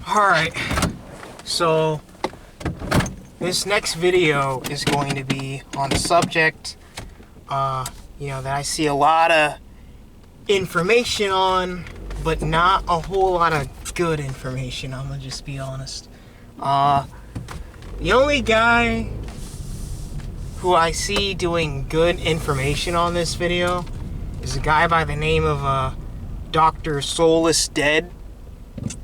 Alright, so this next video is going to be on a subject, that I see a lot of information on, but not a whole lot of good information, I'm gonna just be honest. The only guy who I see doing good information on this video is a guy by the name of Dr. Soulless Dead.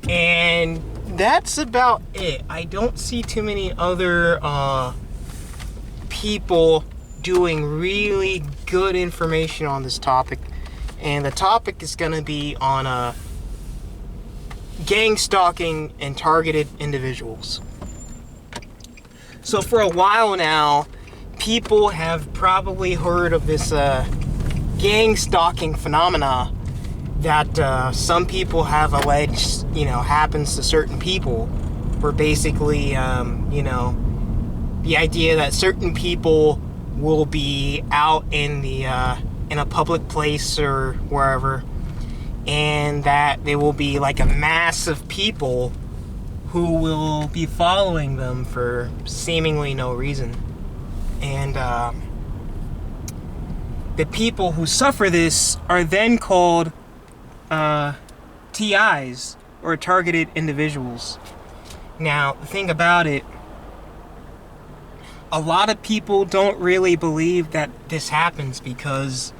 And that's about it. I don't see too many other people doing really good information on this topic. And the topic is going to be on Gangstalking and Targeted Individuals. So for a while now, people have probably heard of this gang stalking phenomena that some people have alleged, happens to certain people, where basically, the idea that certain people will be out in a public place or wherever, and that there will be like a mass of people who will be following them for seemingly no reason. And the people who suffer this are then called TIs, or targeted individuals. Now, the thing about it, a lot of people don't really believe that this happens because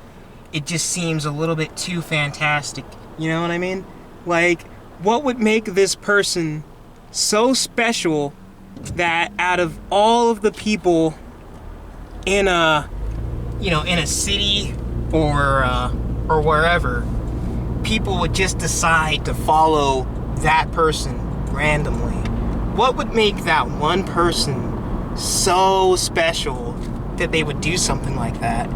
it just seems a little bit too fantastic. You know what I mean? Like, what would make this person so special that out of all of the people in a city or wherever, people would just decide to follow that person randomly? What would make that one person so special that they would do something like that?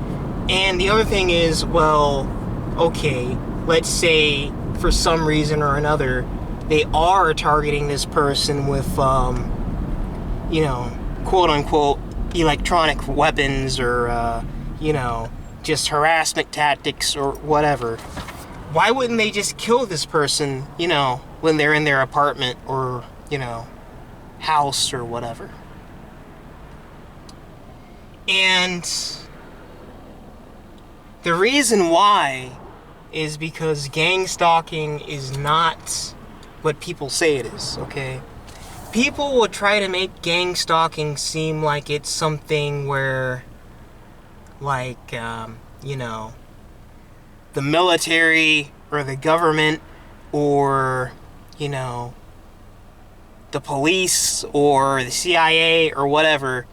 And the other thing is, well, okay, let's say for some reason or another, they are targeting this person with, quote unquote, electronic weapons or, just harassment tactics or whatever. Why wouldn't they just kill this person, when they're in their apartment or, house or whatever? And the reason why is because gang stalking is not what people say it is, okay? People will try to make gang stalking seem like it's something where, like, the military or the government or, the police or the CIA or whatever,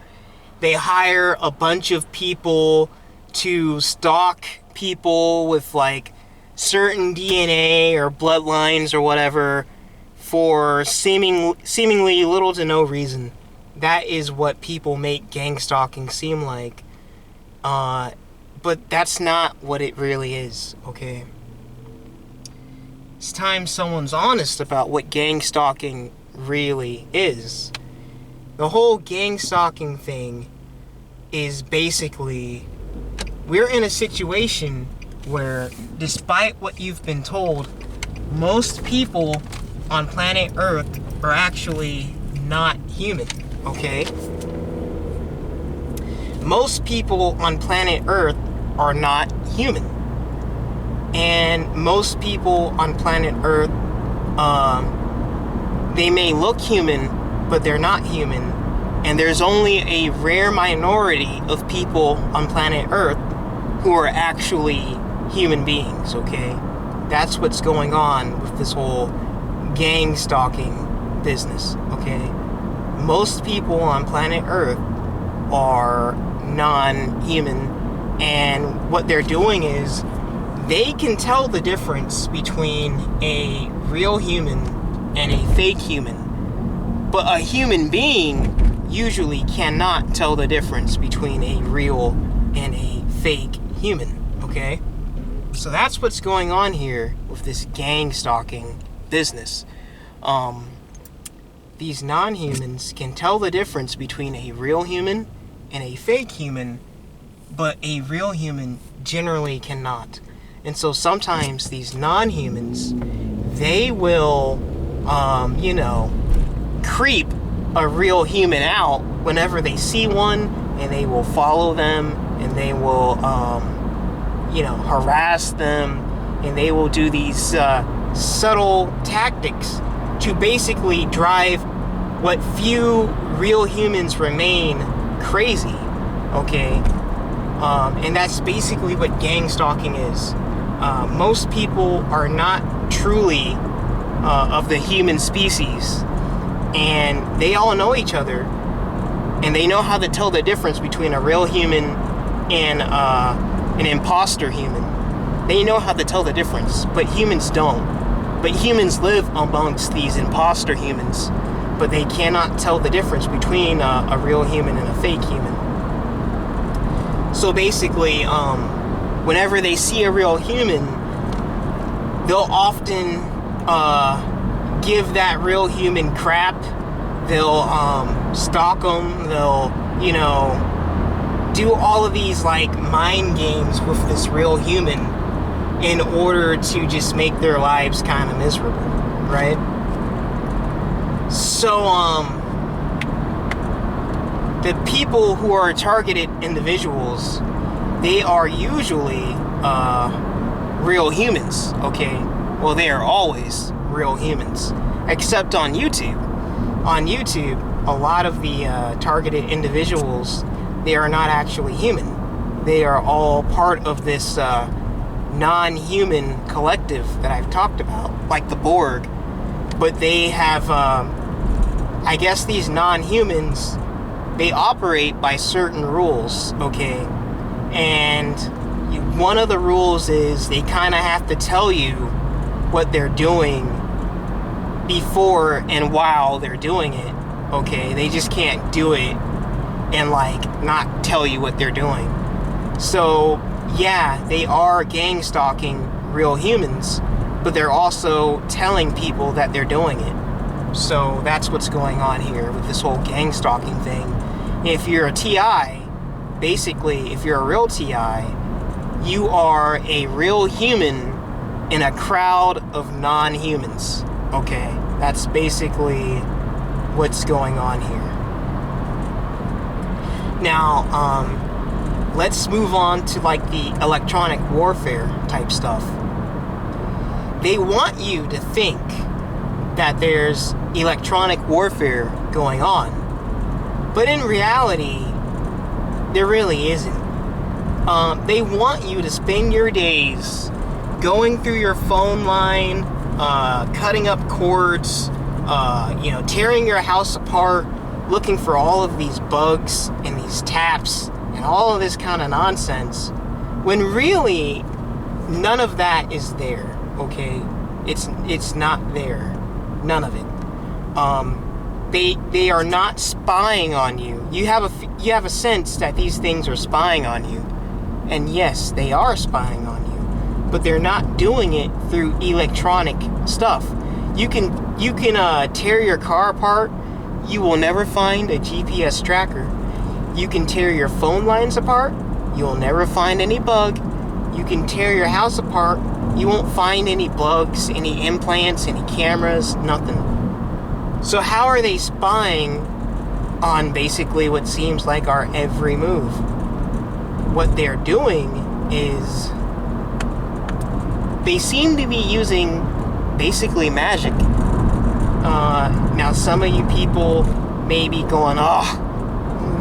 they hire a bunch of people to stalk people with, like, certain DNA or bloodlines or whatever for seemingly little to no reason. That is what people make gang stalking seem like. But that's not what it really is, okay? It's time someone's honest about what gang stalking really is. The whole gang stalking thing is basically, we're in a situation where, despite what you've been told, most people on planet Earth are actually not human, okay? Most people on planet Earth are not human. And most people on planet Earth, they may look human, but they're not human. And there's only a rare minority of people on planet Earth who are actually human beings, okay? That's what's going on with this whole gang stalking business, okay? Most people on planet Earth are non-human, and what they're doing is they can tell the difference between a real human and a fake human, but a human being usually cannot tell the difference between a real and a fake human, okay? So that's what's going on here with this gang stalking business. These non-humans can tell the difference between a real human and a fake human, but a real human generally cannot. And so sometimes these non-humans, they will you know, creep a real human out whenever they see one, and they will follow them, and they will, you know, harass them, and they will do these subtle tactics to basically drive what few real humans remain crazy, okay? And that's basically what gang stalking is. Most people are not truly of the human species, and they all know each other, and they know how to tell the difference between a real human and an imposter human. They know how to tell the difference, but humans don't. But humans live amongst these imposter humans, but they cannot tell the difference between a real human and a fake human. So basically, whenever they see a real human, they'll often give that real human crap. They'll stalk them. They'll, you know, do all of these like mind games with this real human in order to just make their lives kind of miserable, right? So the people who are targeted individuals, they are usually real humans, okay? Well, they are always real humans, except on YouTube. On YouTube, a lot of the targeted individuals, they are not actually human. They are all part of this non-human collective that I've talked about, like the Borg. But they have, I guess these non-humans, they operate by certain rules, okay? And one of the rules is they kind of have to tell you what they're doing before and while they're doing it, okay? They just can't do it and like not tell you what they're doing. So yeah, they are gang stalking real humans, but they're also telling people that they're doing it. So that's what's going on here with this whole gang stalking thing. If you're a TI, basically, if you're a real TI, you are a real human in a crowd of non-humans. Okay, that's basically what's going on here. Now, let's move on to like the electronic warfare type stuff. They want you to think that there's electronic warfare going on, but in reality, there really isn't. They want you to spend your days going through your phone line, cutting up cords, you know, tearing your house apart, looking for all of these bugs and these taps and all of this kind of nonsense, when really none of that is there, okay? It's not there. None of it. They are not spying on you. You have a sense that these things are spying on you. And yes, they are spying on you, but they're not doing it through electronic stuff. You can tear your car apart. You will never find a GPS tracker. You can tear your phone lines apart. You will never find any bug. You can tear your house apart. You won't find any bugs, any implants, any cameras, nothing. So how are they spying on basically what seems like our every move? What they're doing is they seem to be using basically magic. Now some of you people may be going, oh,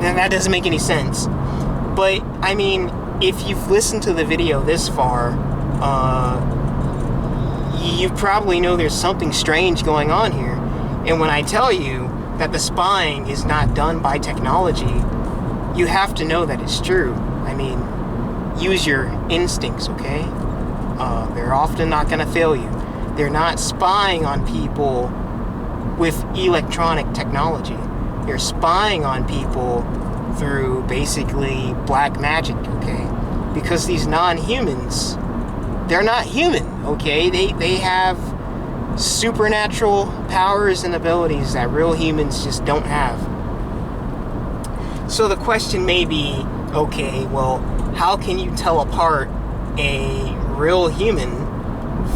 that doesn't make any sense. But I mean, if you've listened to the video this far, you probably know there's something strange going on here. And when I tell you that the spying is not done by technology, you have to know that it's true. I mean, use your instincts, okay? They're often not going to fail you. They're not spying on people with electronic technology. They're spying on people through basically black magic, okay? Because these non-humans, they're not human, okay? They have supernatural powers and abilities that real humans just don't have. So the question may be, okay, well, how can you tell apart a real human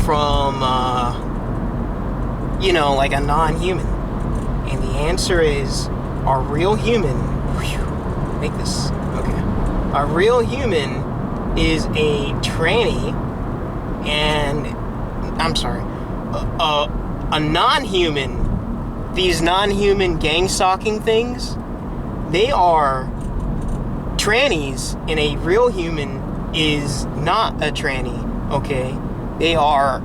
from, like a non-human? And the answer is, a real human, make this, okay. A real human is a tranny, and, I'm sorry, a non-human, these non-human gang-stalking things, they are trannies, and a real human is not a tranny, okay? They are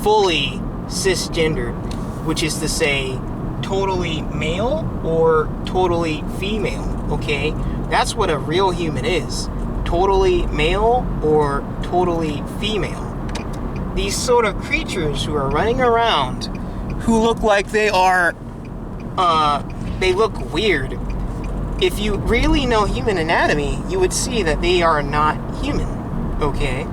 fully cisgendered, which is to say totally male or totally female, okay? That's what a real human is. Totally male or totally female. These sort of creatures who are running around, who look like they look weird. If you really know human anatomy, you would see that they are not human, okay?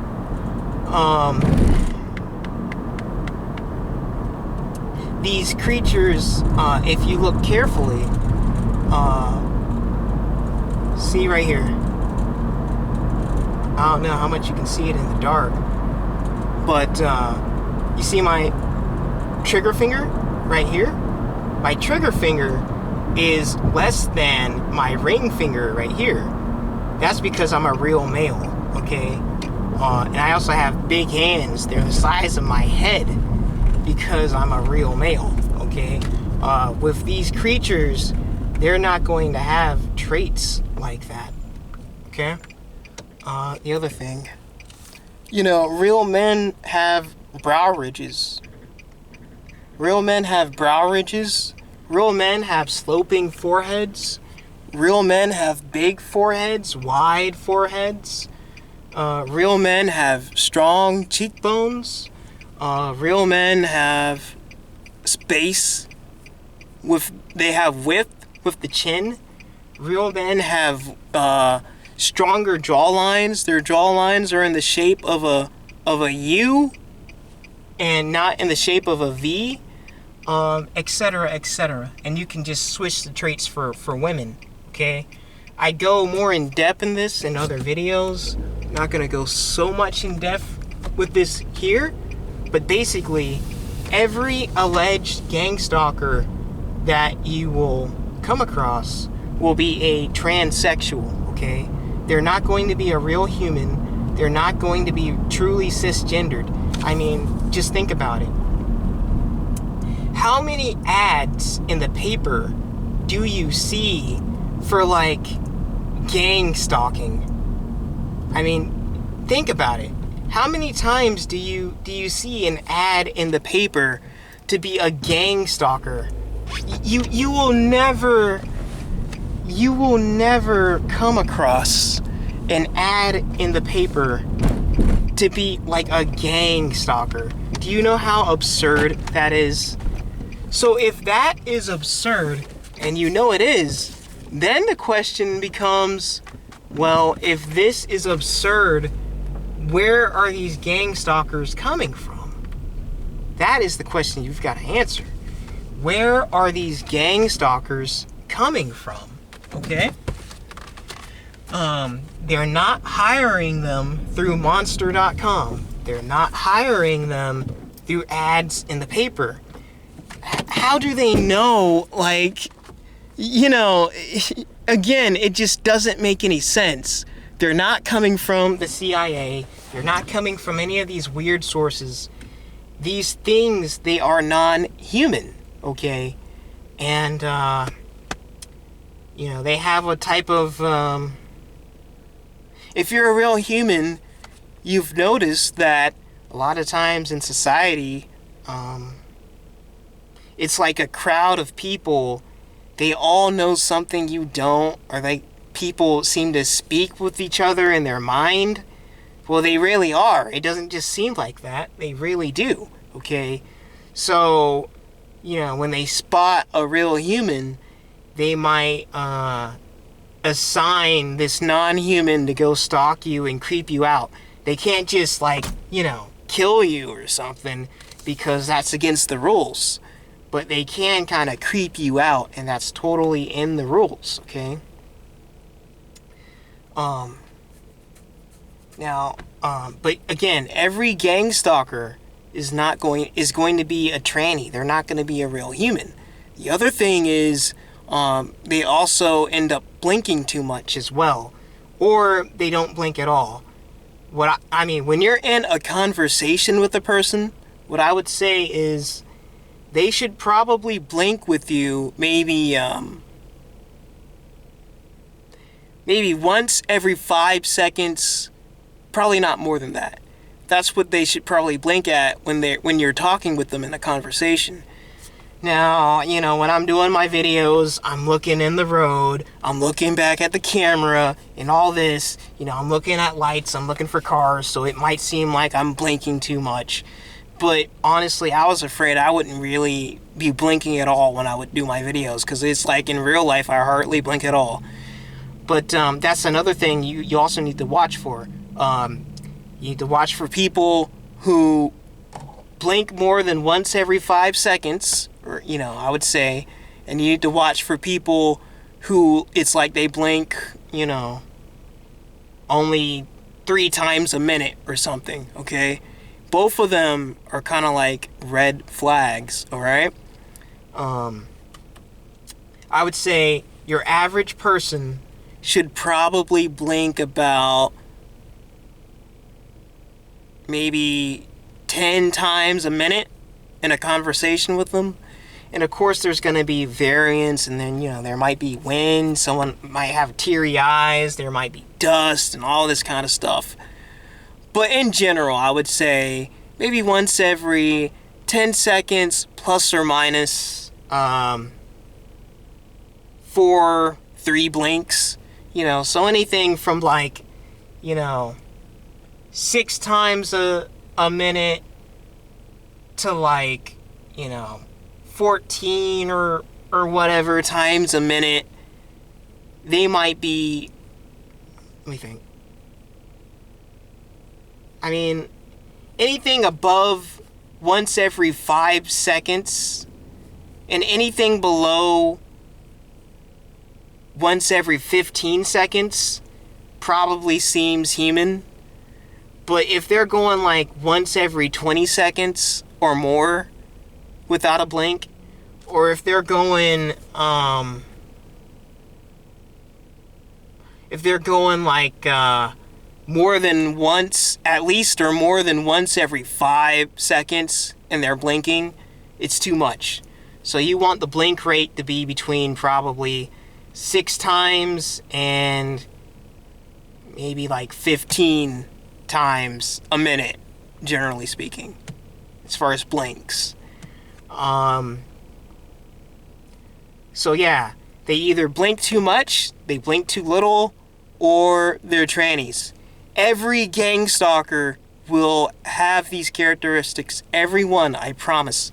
These creatures, if you look carefully, see right here. I don't know how much you can see it in the dark, but you see my trigger finger right here? My trigger finger is less than my ring finger right here. That's because I'm a real male, okay? And I also have big hands. They're the size of my head because I'm a real male, okay? With these creatures, they're not going to have traits like that, okay? The other thing, real men have brow ridges. Real men have brow ridges. Real men have sloping foreheads. Real men have big foreheads, wide foreheads. Real men have strong cheekbones. Real men have space. They have width with the chin. Real men have stronger jawlines. Their jawlines are in the shape of a U and not in the shape of a V, etc., etc. And you can just switch the traits for women, okay? I go more in depth in this in other videos. Not gonna go so much in depth with this here, but basically every alleged gang stalker that you will come across will be a transsexual, okay? They're not going to be a real human. They're not going to be truly cisgendered. I mean, just think about it. How many ads in the paper do you see for, like, gang stalking? I mean, think about it. How many times do you see an ad in the paper to be a gang stalker? You will never come across an ad in the paper to be like a gang stalker. Do you know how absurd that is? So if that is absurd, and you know it is, then the question becomes, well, if this is absurd, where are these gang stalkers coming from? That is the question you've got to answer. Where are these gang stalkers coming from? Okay? They're not hiring them through monster.com. They're not hiring them through ads in the paper. How do they know, like, again, it just doesn't make any sense. They're not coming from the CIA. They're not coming from any of these weird sources. These things, they are non-human, okay? And, they have a type of, if you're a real human, you've noticed that a lot of times in society, it's like a crowd of people. They all know something you don't, or like people seem to speak with each other in their mind. Well, they really are. It doesn't just seem like that. They really do, okay? So, when they spot a real human, they might assign this non-human to go stalk you and creep you out. They can't just, kill you or something, because that's against the rules. But they can kind of creep you out, and that's totally in the rules, okay? But again, every gang stalker is going to be a tranny. They're not going to be a real human. The other thing is they also end up blinking too much as well, or they don't blink at all. I mean, when you're in a conversation with a person, what I would say is they should probably blink with you maybe once every 5 seconds, probably not more than that. That's what they should probably blink at when you're talking with them in a conversation. Now, when I'm doing my videos, I'm looking in the road, I'm looking back at the camera and all this, I'm looking at lights, I'm looking for cars, so it might seem like I'm blinking too much. But honestly, I was afraid I wouldn't really be blinking at all when I would do my videos, because it's like in real life, I hardly blink at all. But that's another thing you also need to watch for. You need to watch for people who blink more than once every 5 seconds, or, I would say. And you need to watch for people who it's like they blink, only 3 times a minute or something, okay? Both of them are kind of like red flags, alright? I would say your average person should probably blink about maybe 10 times a minute in a conversation with them. And of course there's going to be variance, and then there might be wind, someone might have teary eyes, there might be dust and all this kind of stuff. But in general, I would say maybe once every 10 seconds plus or minus 3 blinks. So anything from 6 times a minute to 14 or whatever times a minute. They might be, let me think. I mean, anything above once every 5 seconds and anything below once every 15 seconds probably seems human. But if they're going once every 20 seconds or more without a blink, or if they're going more than once, at least, or more than once every 5 seconds and they're blinking, it's too much. So you want the blink rate to be between probably 6 times and maybe 15 times a minute, generally speaking, as far as blinks. So yeah, they either blink too much, they blink too little, or they're trannies. Every gang stalker will have these characteristics. Everyone, I promise.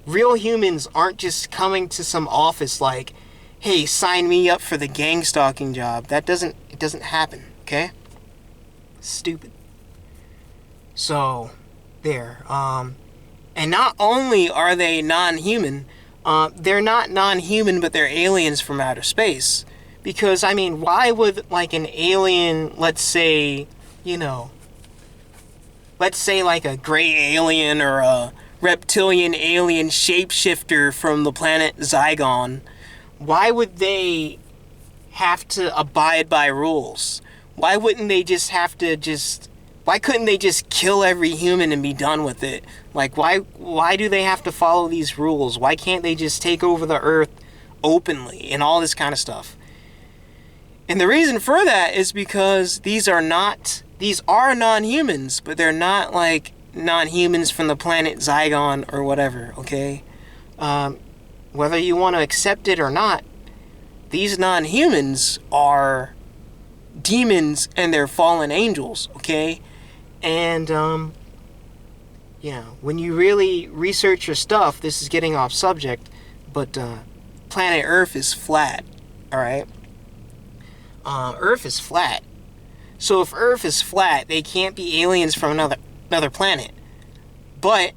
Real humans aren't just coming to some office hey, sign me up for the gang stalking job. It doesn't happen, okay? Stupid. So, there. And not only are they non-human, they're not non-human, but they're aliens from outer space. Because, why would, an alien, let's say a gray alien or a reptilian alien shapeshifter from the planet Zygon, why would they have to abide by rules? Why wouldn't they just have to why couldn't they just kill every human and be done with it? Why do they have to follow these rules? Why can't they just take over the earth openly and all this kind of stuff? And the reason for that is because these are non-humans, but they're not non-humans from the planet Zygon or whatever, okay? Whether you want to accept it or not, these non-humans are demons and they're fallen angels, okay? And, when you really research your stuff, this is getting off subject, but planet Earth is flat, alright? Earth is flat. So if Earth is flat, they can't be aliens from another planet. But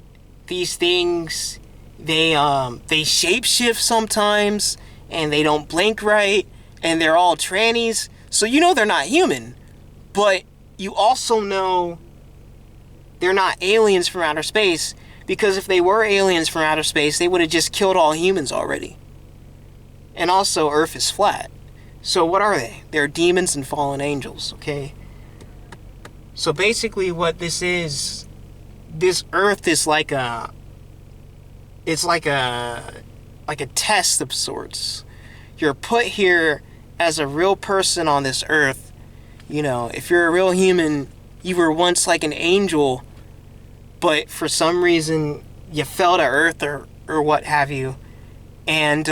these things, they shapeshift sometimes, and they don't blink right, and they're all trannies. So they're not human, but you also know they're not aliens from outer space Because if they were aliens from outer space, they would have just killed all humans already. And also, Earth is flat. So what are they? They're demons and fallen angels, okay? So basically what this Earth is like a test of sorts. You're put here as a real person on this Earth. You know, if you're a real human, you were once like an angel, but for some reason you fell to Earth or what have you. And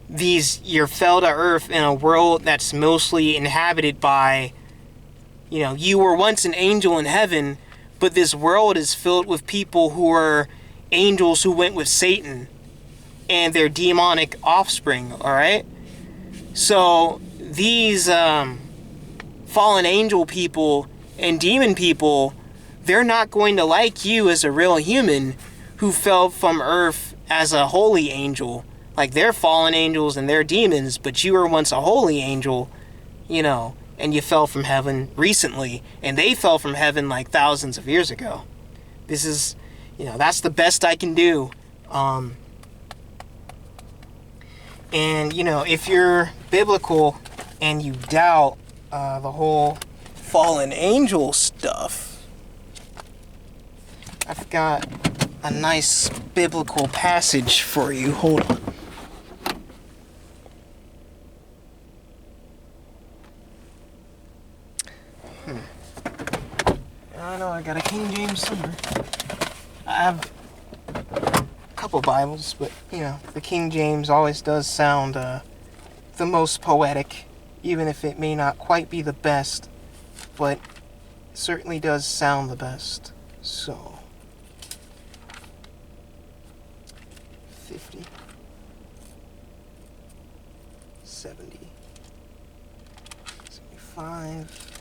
you fell to Earth in a world that's mostly inhabited by, you know, you were once an angel in heaven, but this world is filled with people who are angels who went with Satan and their demonic offspring, alright? So these fallen angel people and demon people, they're not going to like you as a real human who fell from Earth as a holy angel. Like, they're fallen angels and they're demons, but you were once a holy angel, you know, and you fell from heaven recently, and they fell from heaven like thousands of years ago. This is, you know, that's the best I can do. And, you know, if you're biblical and you doubt the whole fallen angel stuff, I've got a nice biblical passage for you. Hold on. I know I got a King James somewhere. I have a couple Bibles, but, you know, the King James always does sound the most poetic, even if it may not quite be the best, but it certainly does sound the best. So, 50, 70, 75.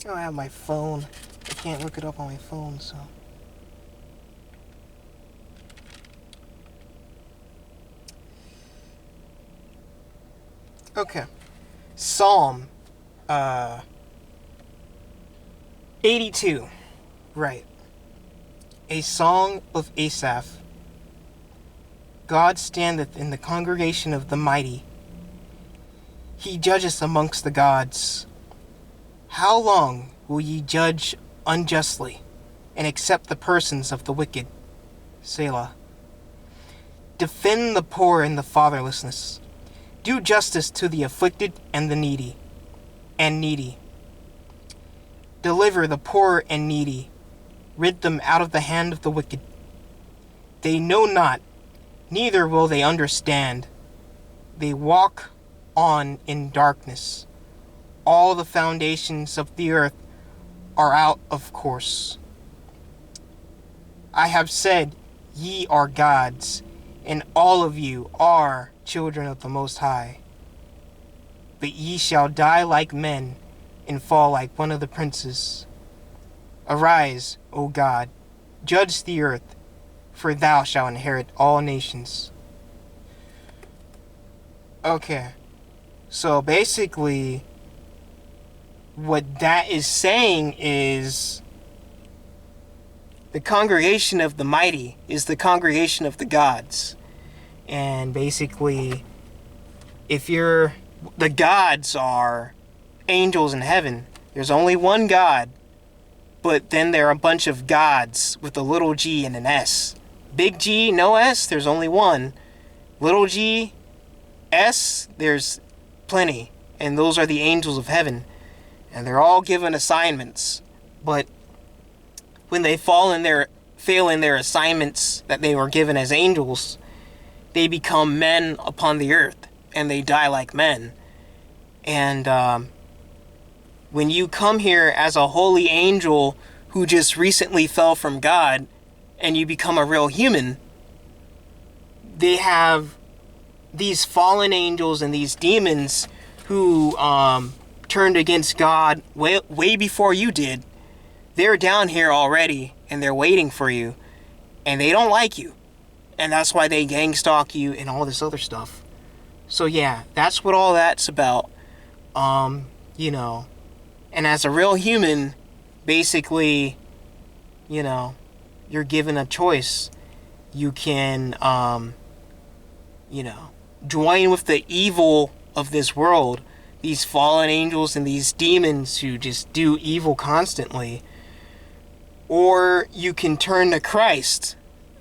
I have my phone. I can't look it up on my phone, so. Okay. Psalm 82. Right. A song of Asaph. God standeth in the congregation of the mighty. He judgeth amongst the gods. How long will ye judge unjustly, and accept the persons of the wicked? Selah. Defend the poor and the fatherlessness. Do justice to the afflicted and the needy. Deliver the poor and needy. Rid them out of the hand of the wicked. They know not, neither will they understand. They walk on in darkness. All the foundations of the earth are out of course. I have said, ye are gods, and all of you are children of the Most High. But ye shall die like men, and fall like one of the princes. Arise, O God, judge the earth, for thou shalt inherit all nations. Okay, so basically, what that is saying is the congregation of the mighty is the congregation of the gods. And basically, the gods are angels in heaven. There's only one God, but then there are a bunch of gods with a little g and an S. Big G, no S, there's only one. Little g, S, there's plenty. And those are the angels of heaven. And they're all given assignments. But when they fail in their assignments that they were given as angels, they become men upon the earth. And they die like men. And when you come here as a holy angel who just recently fell from God, and you become a real human, they have these fallen angels and these demons who turned against God way before you did. They're down here already, and they're waiting for you, and they don't like you, and that's why they gang stalk you and all this other stuff. So yeah, that's what all that's about. You know, and as a real human, basically, you know, you're given a choice. You can, join with the evil of this world, these fallen angels and these demons who just do evil constantly. Or you can turn to Christ,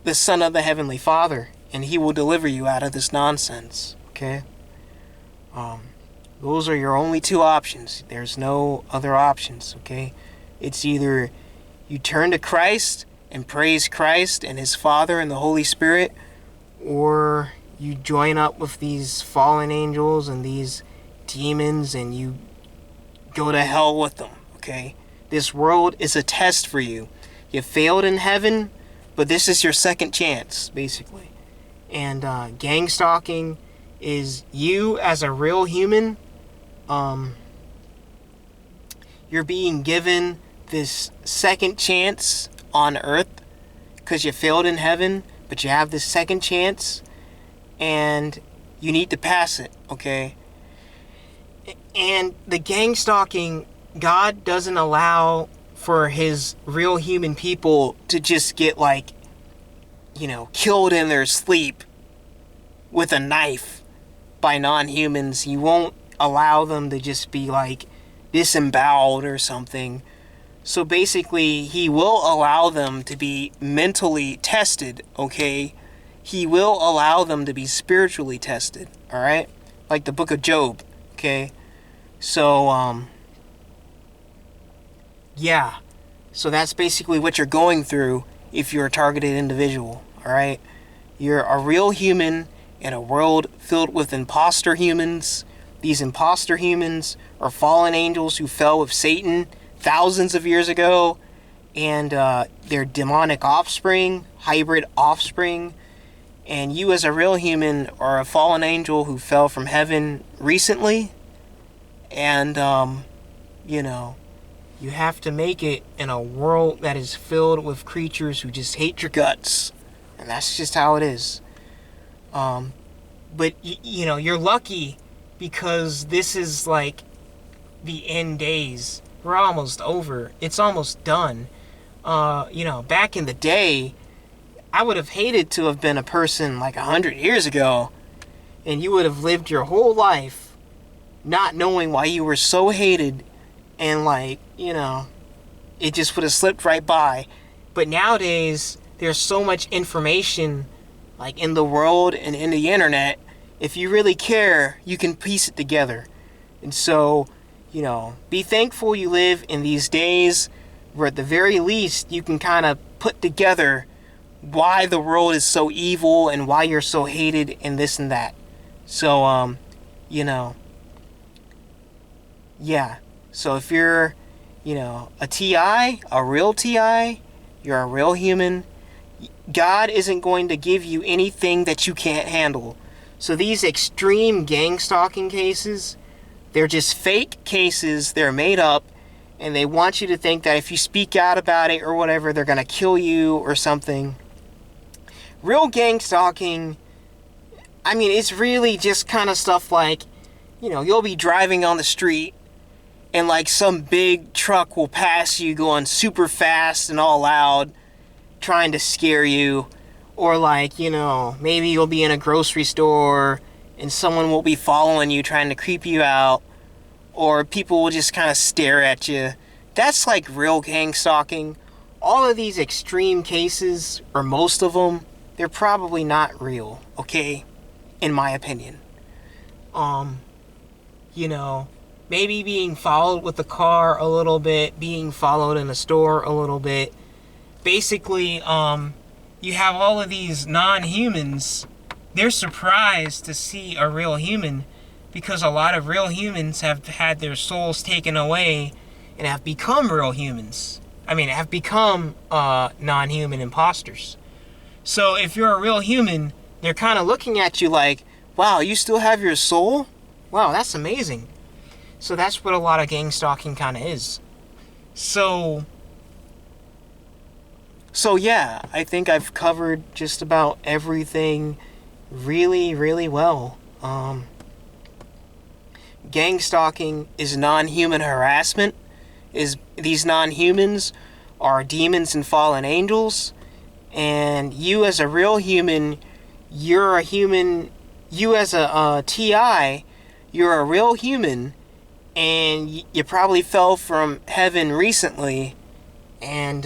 the Son of the Heavenly Father, and He will deliver you out of this nonsense. Okay? Those are your only two options. There's no other options. Okay? It's either you turn to Christ and praise Christ and His Father and the Holy Spirit, or you join up with these fallen angels and these demons and you go to hell with them. Okay? This world is a test for you. You failed in heaven, but this is your second chance, basically. And gang stalking is you as a real human. You're being given this second chance on earth because you failed in heaven, but you have this second chance and you need to pass it, okay? And the gang stalking, God doesn't allow for His real human people to just get killed in their sleep with a knife by non-humans. He won't allow them to just be disemboweled or something. So basically, He will allow them to be mentally tested, okay? He will allow them to be spiritually tested, alright? Like the book of Job, okay? So, yeah. So that's basically what you're going through if you're a targeted individual, alright? You're a real human in a world filled with imposter humans. These imposter humans are fallen angels who fell with Satan thousands of years ago, and they're demonic offspring, hybrid offspring. And you as a real human are a fallen angel who fell from heaven recently, and you have to make it in a world that is filled with creatures who just hate your guts. And that's just how it is. But you're lucky because this is the end days. We're almost over. It's almost done. Back in the day, I would have hated to have been a person 100 years ago, and you would have lived your whole life not knowing why you were so hated, and it just would have slipped right by. But nowadays, there's so much information in the world and in the internet. If you really care, you can piece it together. And so, be thankful you live in these days where at the very least you can kind of put together why the world is so evil and why you're so hated and this and that. So, yeah. So if you're, a TI, a real TI, you're a real human, God isn't going to give you anything that you can't handle. So these extreme gang stalking cases, they're just fake cases, they're made up, and they want you to think that if you speak out about it or whatever, they're going to kill you or something. Real gang stalking, it's really just kind of stuff you'll be driving on the street and some big truck will pass you going super fast and all loud trying to scare you. Or maybe you'll be in a grocery store and someone will be following you trying to creep you out. Or people will just kind of stare at you. That's real gang stalking. All of these extreme cases, or most of them, they're probably not real, okay? In my opinion. Maybe being followed with a car a little bit, being followed in a store a little bit. Basically, you have all of these non-humans. They're surprised to see a real human because a lot of real humans have had their souls taken away and have become real humans. Have become non-human imposters. So if you're a real human, they're kind of looking at you wow, you still have your soul? Wow, that's amazing. So that's what a lot of gang stalking kind of is. So yeah, I think I've covered just about everything really, really well. Gang stalking is non-human harassment. These non-humans are demons and fallen angels. And you as a real human, you're a human. You as a TI, you're a real human, and you probably fell from heaven recently, and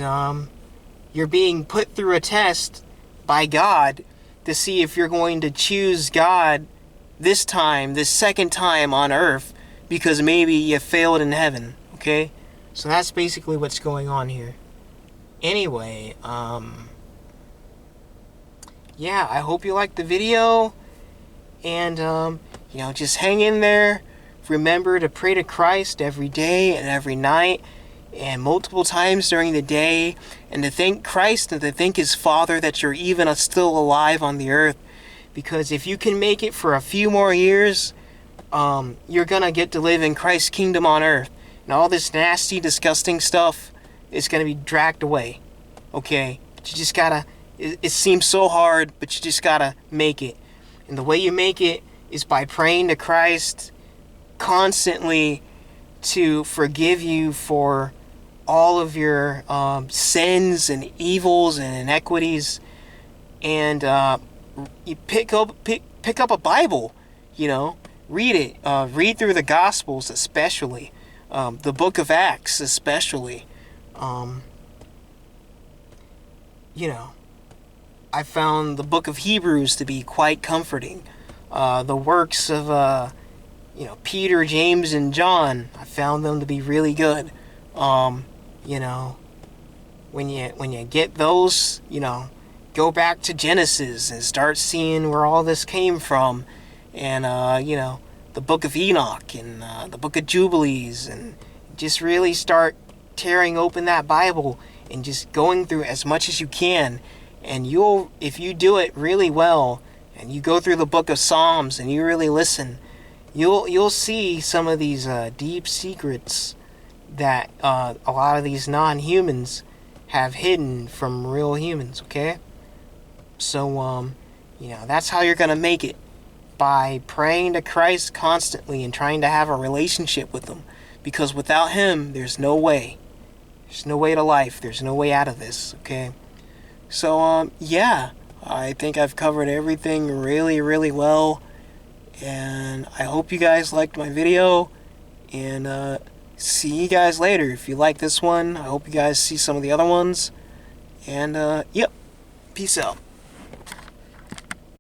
you're being put through a test by God to see if you're going to choose God this time, this second time on earth, because maybe you failed in heaven, okay? So that's basically what's going on here. Anyway, yeah, I hope you liked the video, and, just hang in there. Remember to pray to Christ every day and every night, and multiple times during the day, and to thank Christ and to thank His Father that you're even still alive on the earth. Because if you can make it for a few more years, you're gonna get to live in Christ's kingdom on earth. And all this nasty, disgusting stuff is gonna be dragged away. Okay? But you just gotta, it seems so hard, but you just gotta make it. And the way you make it is by praying to Christ constantly to forgive you for all of your sins and evils and inequities. And you pick up a Bible, read it, read through the Gospels, especially the Book of Acts, especially. I found the Book of Hebrews to be quite comforting. The works of Peter, James, and John, I found them to be really good. When you get those, go back to Genesis and start seeing where all this came from, and the Book of Enoch and the Book of Jubilees, and just really start tearing open that Bible and just going through as much as you can. And if you do it really well, and you go through the Book of Psalms and you really listen, you'll see some of these deep secrets that a lot of these non-humans have hidden from real humans. Okay. So, that's how you're going to make it, by praying to Christ constantly and trying to have a relationship with Him. Because without Him, there's no way. There's no way to life. There's no way out of this, okay? So, yeah, I think I've covered everything really, really well. And I hope you guys liked my video. And see you guys later. If you like this one, I hope you guys see some of the other ones. And, yep, peace out.